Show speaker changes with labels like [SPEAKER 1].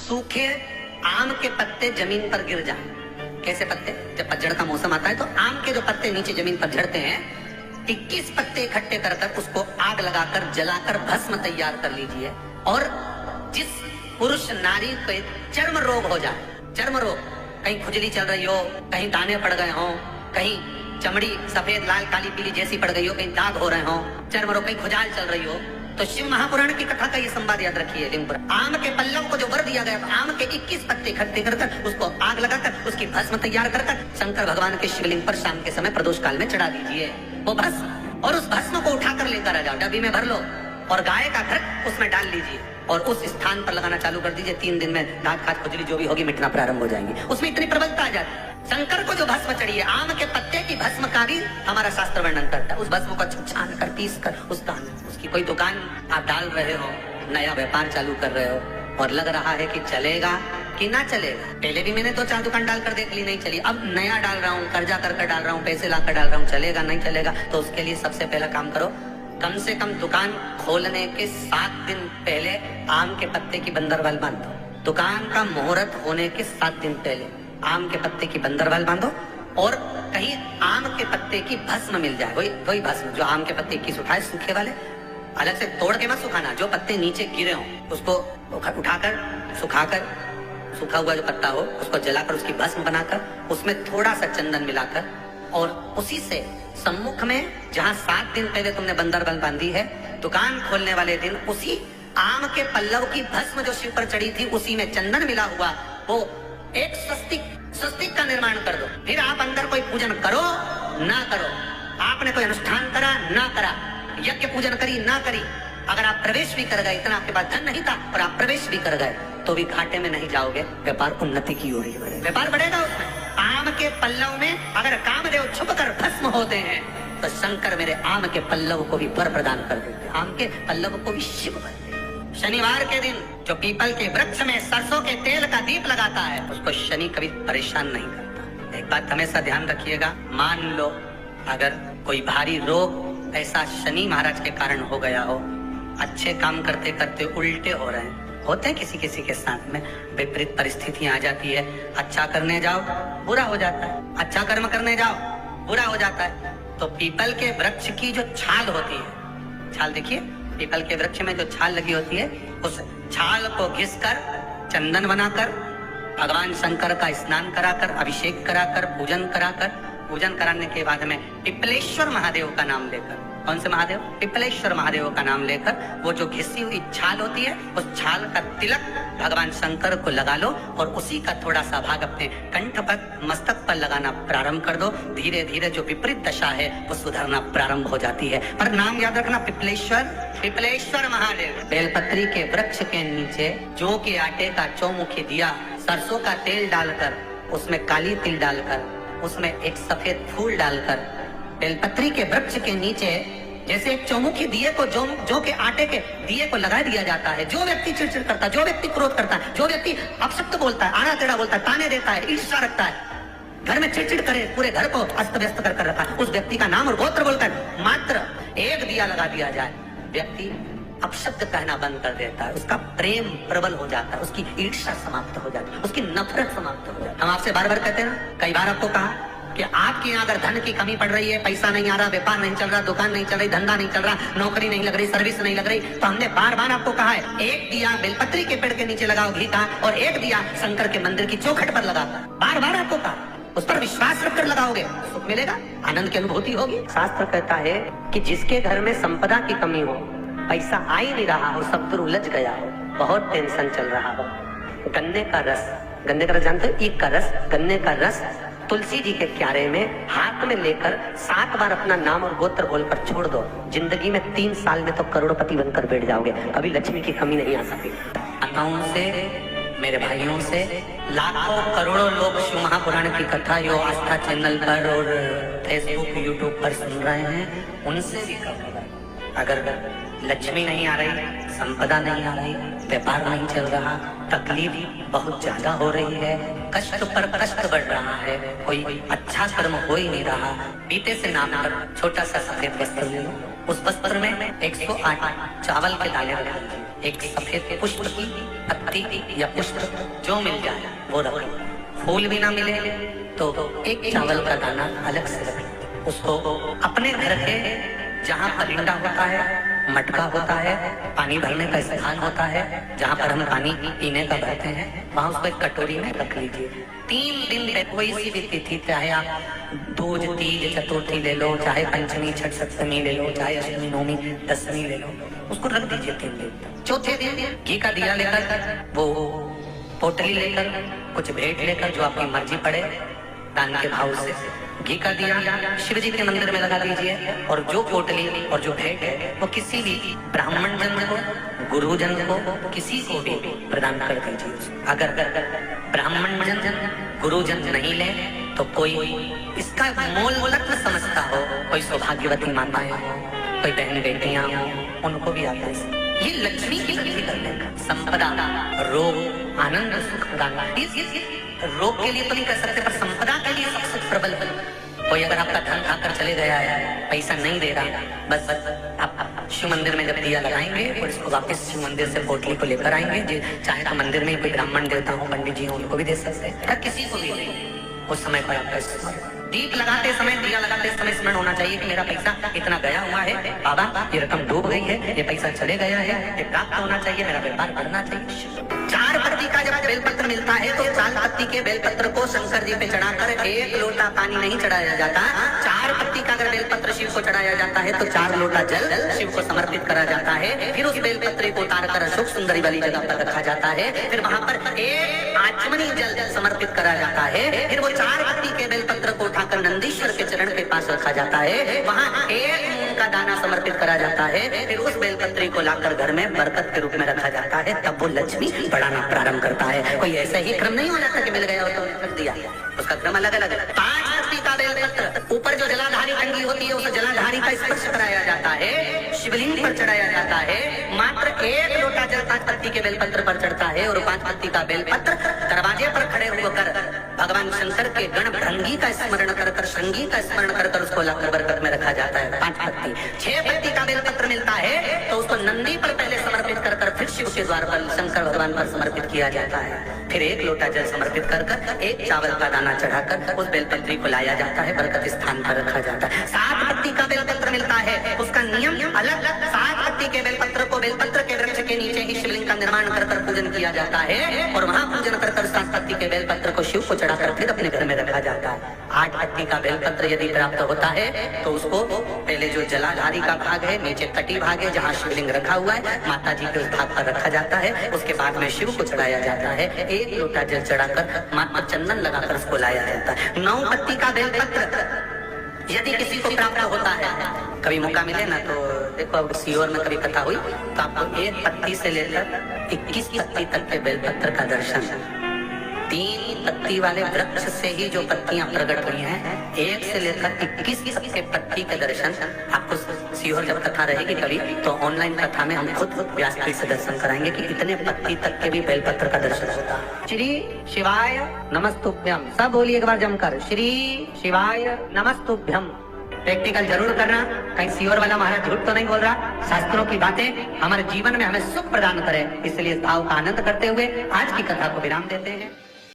[SPEAKER 1] सूखे आम के पत्ते जमीन पर गिर जाए। कैसे पत्ते? जब पतझड़ का मौसम आता है तो आम के जो पत्ते नीचे जमीन पर झड़ते हैं, 21 पत्ते इकट्ठे कर कर उसको आग लगाकर जलाकर भस्म तैयार कर लीजिए। और जिस पुरुष नारी को चर्म रोग हो जाए, चर्म रोग, कहीं खुजली चल रही हो, कहीं दाने पड़ गए हो, कहीं चमड़ी सफेद लाल काली पीली जैसी पड़ गई हो, कहीं दाग हो रहे हो, चर्म रोग, कहीं खुजाल चल रही हो, तो शिव महापुराण की कथा का ये संवाद याद रखिए। लिंग आम के पल्लव को जो वर दिया गया, आम के 21 पत्ते इकट्ठे कर उसको आग लगाकर उसकी भस्म तैयार कर शंकर भगवान के शिवलिंग पर शाम के समय प्रदोष काल में चढ़ा दीजिए वो भस्म। और उस भस्म को उठाकर लेकर आ जाओ, डब्बी में भर लो और गाय का घृत उसमें डाल लीजिए और उस स्थान पर लगाना चालू कर दीजिए। 3 दिन में दाग खाद खुजली जो भी होगी मिटना प्रारंभ हो जाएंगी। उसमें इतनी प्रबलता आ जाती है। शंकर को जो भस्म चढ़ी है, आम के पत्ते की भस्म का भी हमारा शास्त्र वर्णन करता है। उस भस्म को छान कर पीस कर उसकी कोई दुकान आप डाल रहे हो, नया व्यापार चालू कर रहे हो और लग रहा है कि चलेगा कि ना चलेगा। पहले भी मैंने 2-4 दुकान डालकर देख ली, नहीं चली। अब नया डाल रहा हूँ, कर्जा कर डाल रहा हूँ, पैसे लाकर डाल रहा हूँ, चलेगा नहीं चलेगा। तो उसके लिए सबसे पहला काम करो, कम से कम दुकान खोलने के 7 दिन पहले आम के पत्ते की बंदरवाल बांधो। दुकान का मुहूर्त होने के 7 दिन पहले आम के पत्ते की बंदरवाल बांधो और कहीं आम के पत्ते की भस्म मिल जाए, वही भस्म जो आम के पत्ते की उठाए, सूखे वाले अलग से तोड़ के मत सुखाना, जो पत्ते नीचे गिरे हो उसको उठाकर सुखाकर, सूखा हुआ जो पत्ता हो उसको जलाकर उसकी भस्म बनाकर उसमें थोड़ा सा चंदन मिलाकर और उसी से सम्मुख में जहां 7 दिन पहले तुमने बंदरवाल बांधी है, दुकान खोलने वाले दिन उसी आम के पल्लव की भस्म जो शिव पर चढ़ी थी उसी में चंदन मिला हुआ वो एक स्वस्तिक का निर्माण कर दो। फिर आप अंदर कोई पूजन करो ना करो, आपने कोई अनुष्ठान करा ना करा, यज्ञ पूजन करी ना करी, अगर आप प्रवेश भी कर गए, इतना आपके पास धन नहीं था और आप प्रवेश भी कर गए तो भी घाटे में नहीं जाओगे, व्यापार उन्नति की ओर ही बढ़ेगा, व्यापार बढ़ेगा उसमें। आम के पल्लव में अगर कामदेव छुप कर भस्म होते हैं तो शंकर मेरे आम के पल्लव को भी वर प्रदान कर देते, आम के पल्लव को भी शिव बन देते। शनिवार के दिन जो पीपल के वृक्ष में सरसों के तेल का दीप लगाता है उसको शनि कभी परेशान नहीं करता। एक बात हमेशा ध्यान रखिएगा, मान लो अगर कोई भारी रोग ऐसा शनि महाराज के कारण हो गया हो, अच्छे काम करते करते उल्टे हो रहे हैं, होते हैं किसी किसी के साथ में, विपरीत परिस्थितियां आ जाती है, अच्छा करने जाओ बुरा हो जाता है, अच्छा कर्म करने जाओ बुरा हो जाता है। तो पीपल के वृक्ष की जो छाल होती है, छाल देखिए, पीपल के वृक्ष में जो छाल लगी होती है उस छाल को घिसकर चंदन बनाकर भगवान शंकर का स्नान कराकर, अभिषेक कराकर, पूजन कराने के बाद में पिपलेश्वर महादेव का नाम लेकर, कौन से महादेव? पिपलेश्वर महादेव का नाम लेकर वो जो घिसी हुई छाल होती है उस छाल का तिलक भगवान शंकर को लगा लो और उसी का थोड़ा सा भाग अपने कंठ पर, मस्तक पर लगाना प्रारंभ कर दो। धीरे धीरे जो विपरीत दशा है वो सुधरना प्रारंभ हो जाती है। पर नाम याद रखना, पिपलेश्वर महादेव। बेलपत्री के वृक्ष के नीचे जौ के आटे का चौमुखी दिया, सरसों का तेल डालकर उसमें काली तिल डालकर उसमें एक सफेद फूल डालकर बेलपत्री के वृक्ष के नीचे जैसे एक चौमुखी दिए को जौ के आटे के दिए को लगा दिया जाता है। जो व्यक्ति चिड़चिड़ करता है, जो व्यक्ति क्रोध करता है, जो व्यक्ति अपशब्द बोलता है, आड़ा टेढ़ा बोलता है, ताने देता है, ईर्ष्या रखता है, घर में चिड़चिड़ करे, पूरे घर को अस्त व्यस्त कर रखा है, उस व्यक्ति का नाम और गोत्र बोलकर मात्र एक दिया लगा दिया जाए, व्यक्ति अपशब्द कहना बंद कर देता है, उसका प्रेम प्रबल हो जाता है, उसकी ईर्ष्या समाप्त हो जाती है, उसकी नफरत समाप्त हो जाती है। हम आपसे बार बार कहते हैं ना, कई बार आपको कहा कि आपके यहाँ अगर धन की कमी पड़ रही है, पैसा नहीं आ रहा, व्यापार नहीं चल रहा, दुकान नहीं चल रही, धंधा नहीं चल रहा, नौकरी नहीं लग रही, सर्विस नहीं लग रही, तो हमने बार बार आपको कहा है एक दिया बेलपत्री के पेड़ के नीचे लगाओ घी का और एक दिया शंकर के मंदिर की चौखट पर लगाओ। बार बार आपको कहा, उस पर विश्वास रखकर लगाओगे, सुख मिलेगा, आनंद की अनुभूति होगी। शास्त्र कहता है कि जिसके घर में संपदा की कमी हो, पैसा आ ही नहीं रहा हो, सब दूर उलझ गया हो, बहुत टेंशन चल रहा हो, गन्ने का रस जानते हो, ईख का रस, गन्ने का रस तुलसी जी के क्यारे में हाथ में लेकर 7 बार अपना नाम और गोत्र बोलकर छोड़ दो, जिंदगी में 3 साल में तो करोड़पति बनकर बैठ जाओगे, कभी लक्ष्मी की कमी नहीं आ सकती। अताओं से, मेरे भाइयों से, लाखों करोड़ों लोग शिव महापुराण की कथा यो आस्था चैनल पर और फेसबुक यूट्यूब पर सुन रहे हैं, उनसे भी कहूँगा, अगर लक्ष्मी नहीं आ रही, संपदा नहीं आ रही, व्यापार नहीं चल रहा, तकलीफ बहुत ज्यादा हो रही है, कष्ट पर कष्ट बढ़ रहा है, कोई अच्छा कर्म हो ही नहीं रहा, पीते से नाम पर छोटा सा सफेद वस्त्र ले लो, उस वस्त्र में 108 चावल के दाने रख लीजिए, एक सफेद पुष्प की पत्ती या पुष्प जो मिल जाए वो रखो। फूल भी ना मिले तो एक चावल का दाना अलग से रखें। उसको अपने घर के जहाँ परिंदा होता है, मटका होता है, पानी भरने का स्थान होता है, जहाँ पर हम पानी पीने का भरते हैं, वहाँ उसको एक कटोरी में रख लीजिए। 3 दिन तक कोई सी भी तिथि, चाहे आप दूज, तीज, चतुर्थी ले लो, चाहे पंचमी, छठ, सप्तमी ले लो, चाहे अष्टमी, नवमी, दसवीं ले लो, उसको रख दीजिए 3 दिन तक। चौथे दिन घी का दिया लेकर, वो पोटली लेकर, कुछ भेंट लेकर, जो आपकी मर्जी पड़े दान के भाव से, घी का दिया शिव जी के मंदिर में लगा दीजिए। और जो पोटली और जो भेंट है वो किसी भी ब्राह्मण जन को, गुरुजन को, किसी को भी प्रदान कर दीजिए। अगर ब्राह्मण जन गुरुजन नहीं ले तो कोई इसका मोल तत्व समझता हो, कोई सौभाग्यवती माताएं हो, कोई बहन बेटियां हो, उनको भी आता है। ये लक्ष्मी की वृद्धि करने का, संपदा, रोग, आनंद, सुख प्रदान। रोग के लिए तो नहीं कर सकते, पर संपदा के लिए सबसे प्रबल। कोई अगर आपका धन खाकर चले गया है, पैसा नहीं दे रहा, बस आप शिव मंदिर में जब दिया लगाएंगे और इसको वापस शिव मंदिर से पोटली को लेकर आएंगे, चाहे तो मंदिर में कोई ब्राह्मण देवता हो, पंडित जी हो, उनको भी दे सकते हैं, किसी को भी उस समय पर आपका दीप लगाते समय, दिया लगाते समय स्मरण होना चाहिए कि मेरा पैसा इतना गया हुआ है, बाबा ये रकम डूब गई है, ये पैसा चले गया है, ये प्राप्त होना चाहिए, मेरा व्यापार बढ़ना चाहिए। 4 पत्ती का जब बेलपत्र मिलता है तो 4 पत्ती के बेलपत्र को शंकर जी पे चढ़ाकर 1 लोटा पानी नहीं चढ़ाया जाता। 4 पत्ती का अगर बेलपत्र शिव को चढ़ाया जाता है तो 4 लोटा जल शिव को समर्पित करा जाता है। फिर उस बेलपत्र को उतार कर अशोक सुंदरी वाली जगह पर रखा जाता है। फिर वहां पर 1 आचमनी जल समर्पित करा जाता है। फिर वो 4 पत्ती के बेलपत्र को उठाकर नंदीश्वर के चरण के पास रखा जाता है। वहाँ 1 मूंग का दाना समर्पित करा जाता है। फिर उस बेलपत्री को लाकर घर में बरकत के रूप में रखा जाता है। तब वो लक्ष्मी बढ़ाना प्रारंभ करता है। कोई ऐसा ही क्रम नहीं हो जाता कि मिल गया हो तो रख दिया, उसका क्रम अलग अलग है। 5 पत्ती का बेलपत्र, ऊपर जो जलाधारी टंगी होती है उस जलाधारी का स्पर्श कराया जाता है, शिवलिंग पर चढ़ाया जाता है। मात्र 1 लोटा जल 5 पत्ती के बेलपत्र पर चढ़ता है और 5 पत्ती का बेलपत्र दरवाजे पर खड़े होकर भगवान शंकर के गण भृंगी का स्मरण कर संगीत का स्मरण कर उसको लाकर बरकत में रखा जाता है। 5 पत्ती। 6 पत्ती का बेलपत्र मिलता है तो उसको नंदी पर पहले समर्पित कर फिर शिव के द्वार पर शंकर भगवान पर समर्पित किया जाता है। फिर 1 लोटा जल समर्पित कर 1 चावल का दाना चढ़ाकर उस बेलपत्री को लाया जाता है, बरकत स्थान पर रखा जाता है। 7 पत्ती का बेलपत्र मिलता है, उसका नियम अलग। 7 पत्ती के बेलपत्र को बेलपत्र के वृक्ष के नीचे ही शिवलिंग का निर्माण कर पूजन किया जाता है और वहां पूजन कर 7 पत्ती के बेलपत्र को शिव को चढ़ाकर फिर अपने घर में रखा जाता है। 8 पत्ती का बेलपत्र यदि प्राप्त होता है तो उसको पहले जो जलाधारी का भाग है, नीचे तटी भाग है जहाँ शिवलिंग रखा हुआ है, माता जी के उस भाग पर रखा जाता है। उसके बाद में शिव को चढ़ाया जाता है। 1 लोटा जल चढ़ाकर मात्र चंदन लगाकर उसको लाया जाता है। 9 पत्ती का बेलपत्र यदि किसी को प्राप्त होता है, कभी मौका मिले ना तो देखो, अब सीहोर में कभी कथा हुई तो आपको 1 पत्ती से लेकर 21 पत्ती तक के बेलपत्र का दर्शन, 3 पत्ती वाले वृक्ष से ही जो पत्तियां प्रकट हुई हैं, 1 से लेकर 21 के पत्ती के दर्शन आपको सीहोर जब कथा रहेगी कभी तो ऑनलाइन कथा में हम खुद व्यासपीठ से दर्शन कराएंगे कि इतने पत्ती तक के भी बेलपत्र का दर्शन होता है। श्री शिवाय नमस्तुभ्यम, सब बोलिए एक बार जमकर, श्री शिवाय नमस्तुभ्यम। प्रैक्टिकल जरूर करना, कहीं सीहोर वाला महाराज झूठ तो नहीं बोल रहा। शास्त्रों की बातें हमारे जीवन में हमें सुख प्रदान करे, इसलिए इस भाव का आनंद करते हुए आज की कथा को विराम देते हैं।